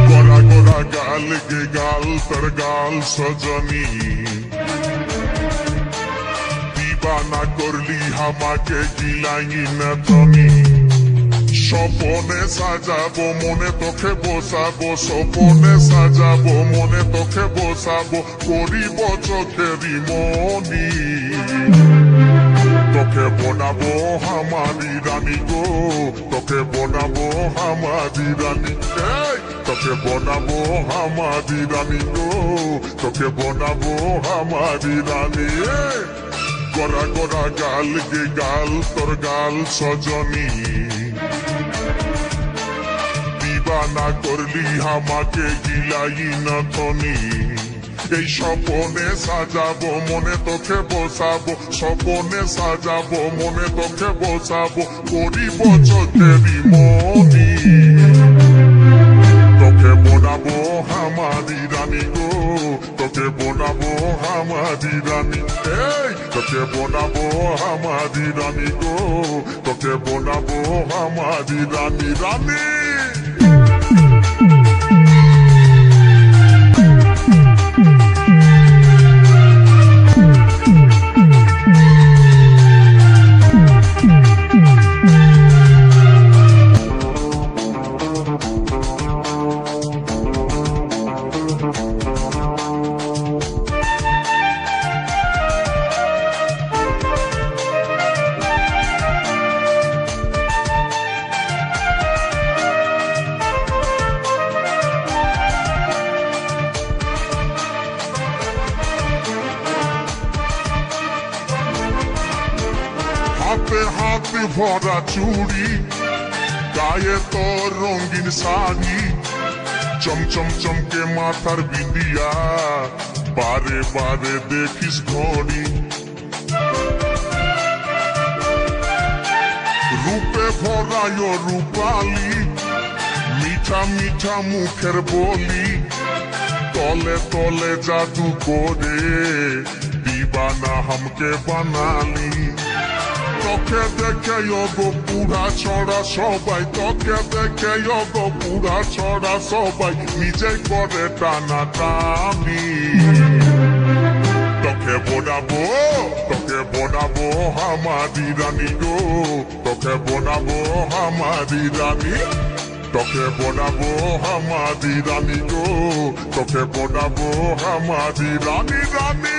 गोरा गोरा गाल के गाल तर गाल सजनी दीवाना करली हमाके गिलाई ना तनी স্বপনে সাজাবো মনে তোকে বসাবো স্বপনে সাজাবো মনে তোকে বসাবো করিব চোখেরই মনি তোকে বনাবো হামারি রানী গো তোকে বনাবো হামারি রানী তোকে বনাবো হামারি রানী গো তোকে বনাবো হামারি রানী গোরা গোরা গাল গে গাল তোর গাল সজনী দিবানা করলি আমাকে গিলাই না তনি এই স্বপনে সাজাবো মনে তোকে বসাবো স্বপনে সাজাবো মনে তোকে বসাবো করিব চোখেরই মনি তোকে বনাবো হামারি রানী গো তোকে বনাবো হামারি রানী তোকে বনাবো হামারি রানী গো তোকে বনাবো হামারি রানী রানী হাতে হাতে ভরা চুড়ি গায়ে তোর রঙিন শাড়ি চমচম চমকে মাথার বিন্দিয়া বারে বারে দেখিস ঘড়ি রূপে ভরায় রূপালি মিঠা মিঠা মুখের বলি তলে তলে জাদু করে দিবানা হামকে বানালি তোকে দেখে গো পুরা ছড়া সবাই তোকে দেখে গো পুরা ছড়া সবাই নিজে করে টানা টানি তোকে বনাবো হামারি রানী গো তোকে বনাবো হামারি রানী তোকে বনাবো হামারি রানী গো তোকে বনাবো হামারি রানী রানী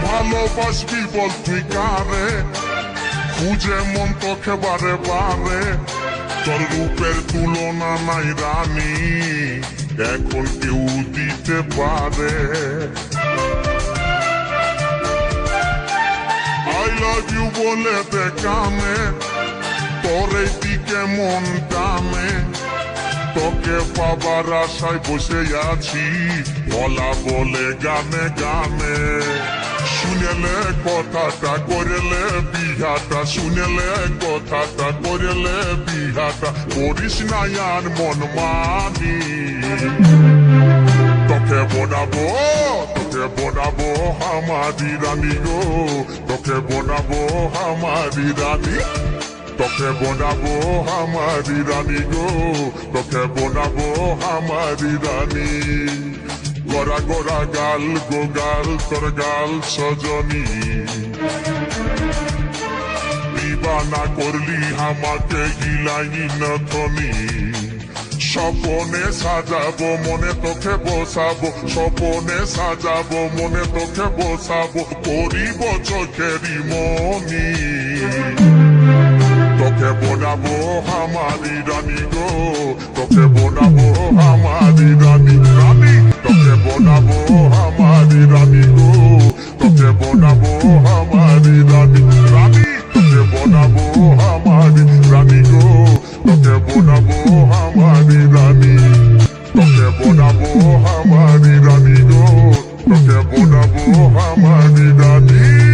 ভালোবাসবি বল তুই কারে খুঁজে মন তোকে বারে বারে তোর রূপের তুলনা নাই রানী এখন কেউ দিতে পারে আই লাভ ইউ বলে দে কানে তোর এই দিকে মন টানে তোকে পাবার আশায় বসে আছি বলা বলে গানে গানে শুনেলে কথাটা করেলে বিহাটা শুনেলে কথাটা করেলে বিহাটা করিস না আর মন মানি তোকে বনাবো হামারি রানী গো তোকে বনাবো হামারি রানী তোকে বনাবো হামারি রানী গো তোকে বনাবো হামারি রানী গোরা গোরা গাল গো গাল তোর গাল সজনী দিবানা করলি আমাকে গিলাই না তনি স্বপনে সাজাবো মনে তোকে বসাবো স্বপনে সাজাবো মনে তোকে বসাবো করিব চোখেরই মনি তোকে বনাবো হামারি রানী গো তোকে বোনাবো আমারি রানী রানী তোকে বোনাবো আমারি রানী গো তোকে বোনাবো আমারি রানী রানী তোকে বোনাবো আমারি রানী গো তোকে বোনাবো আমারি রানী তোকে বোনাবো আমারি রানী গো তোকে বোনাবো আমারি রানী